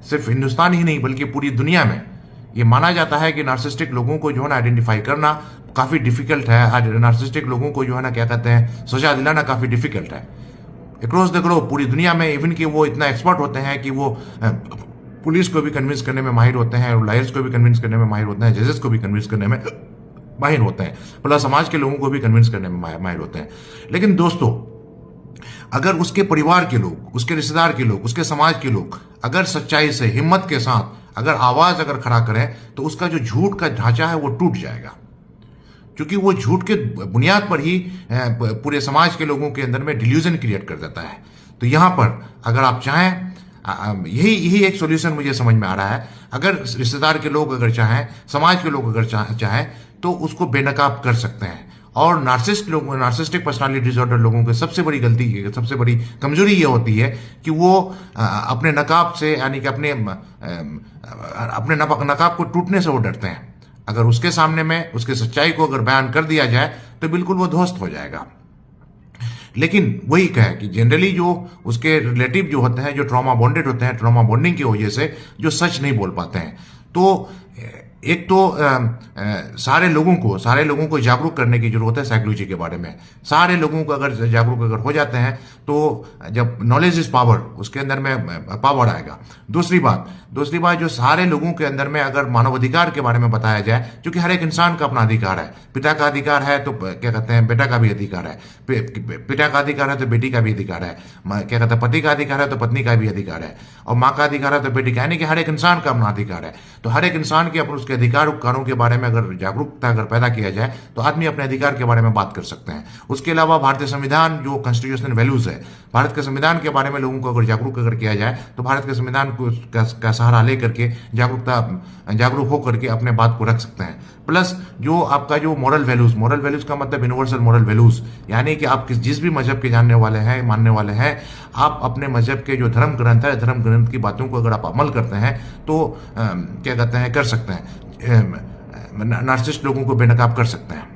सिर्फ हिंदुस्तान ही नहीं बल्कि पूरी दुनिया में ये माना जाता है कि नार्सिस्टिक लोगों को जो है ना आइडेंटिफाई करना काफ़ी डिफिकल्ट है। आज नार्सिस्टिक लोगों को जो है ना क्या कहते हैं सजा दिलाना काफ़ी डिफिकल्ट है अक्रॉस द ग्लोब, पूरी दुनिया में। इवन कि वो इतना एक्सपर्ट होते हैं कि वो पुलिस को भी कन्विंस करने में माहिर होते हैं, लॉयर्स को भी कन्विंस करने में माहिर होते हैं, जजेस को भी कन्विंस करने में माहिर होते हैं, प्लस समाज के लोगों को भी कन्विंस करने में माहिर होते हैं। लेकिन दोस्तों, अगर उसके परिवार के लोग, उसके रिश्तेदार के लोग, उसके समाज के लोग अगर सच्चाई से, हिम्मत के साथ अगर आवाज अगर खड़ा करें, तो उसका जो झूठ का ढांचा है वो टूट जाएगा। क्योंकि वो झूठ के बुनियाद पर ही पूरे समाज के लोगों के अंदर में डिल्यूजन क्रिएट कर देता है। तो यहां पर अगर आप चाहें, यही एक सॉल्यूशन मुझे समझ में आ रहा है। अगर रिश्तेदार के लोग अगर चाहें, समाज के लोग अगर चाहें, तो उसको बेनकाब कर सकते हैं। और नार्सिस्टिक पर्सनालिटी डिसऑर्डर लोगों की सबसे बड़ी गलती, सबसे बड़ी कमजोरी ये होती है कि वो अपने नकाब से, यानी कि अपने नकाब को टूटने से वो डरते हैं। अगर उसके सामने में उसके सच्चाई को अगर बयान कर दिया जाए तो बिल्कुल वो ध्वस्त हो जाएगा। लेकिन वही कहे कि जनरली जो उसके रिलेटिव जो होते हैं, जो ट्रॉमा बॉन्डेड होते हैं, ट्रॉमा बॉन्डिंग की वजह से जो सच नहीं बोल पाते हैं, तो एक तो सारे लोगों को जागरूक करने की जरूरत है साइकोलॉजी के बारे में। सारे लोगों को अगर जागरूक अगर हो जाते हैं तो जब नॉलेज इज पावर, उसके अंदर में पावर आएगा। दूसरी बात जो सारे लोगों के अंदर में अगर मानवाधिकार के बारे में बताया जाए, क्योंकि हर एक इंसान का अपना अधिकार है। पिता का अधिकार है तो क्या कहते हैं बेटा का भी अधिकार है, पिता का अधिकार है तो बेटी का भी अधिकार है, क्या कहते हैं पति का अधिकार है तो पत्नी का भी अधिकार है, और माँ का अधिकार है तो बेटी का, यानी कि हर एक इंसान का अपना अधिकार है। तो हर एक इंसान के अपने उसके अधिकारों के बारे में अगर जागरूकता अगर पैदा किया जाए तो आदमी अपने अधिकार के बारे में बात कर सकते हैं। उसके अलावा भारतीय संविधान जो कॉन्स्टिट्यूशनल वैल्यूज है, भारत के संविधान के बारे में लोगों को अगर जागरूक अगर किया जाए तो भारत के संविधान का सहारा लेकर के जागरूक होकर के अपने बात को रख सकते हैं। प्लस जो आपका जो मॉरल वैल्यूज का मतलब यूनिवर्सल मॉरल वैल्यूज, यानी कि आप जिस भी मजहब के जानने वाले हैं, मानने वाले हैं, आप अपने मजहब के जो धर्म ग्रंथ है, धर्म ग्रंथ की बातों को अगर आप अमल करते हैं तो क्या कहते हैं कर सकते हैं, नार्सिसिस्ट लोगों को बेनकाब कर सकते हैं।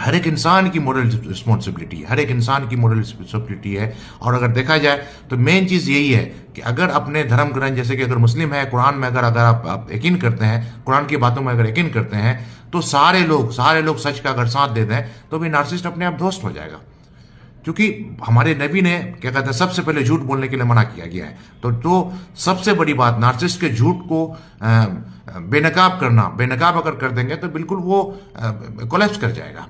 हर एक इंसान की मोरल रिस्पॉन्सिबिलिटी है, हर एक इंसान की मोरल रिस्पॉन्सिबिलिटी है। और अगर देखा जाए तो मेन चीज यही है कि अगर अपने धर्म ग्रंथ, जैसे कि अगर मुस्लिम है, कुरान में अगर आप यकीन करते हैं, कुरान की बातों में अगर यकीन करते हैं, तो सारे लोग सच का अगर साथ दे दें तो भी नार्सिसिस्ट अपने आप ध्वस्त हो जाएगा। क्योंकि हमारे नबी ने क्या कहते हैं सबसे पहले झूठ बोलने के लिए मना किया गया है। तो सबसे बड़ी बात, नार्सिसिस्ट के झूठ को बेनकाब अगर कर देंगे तो बिल्कुल वो कोलैप्स कर जाएगा।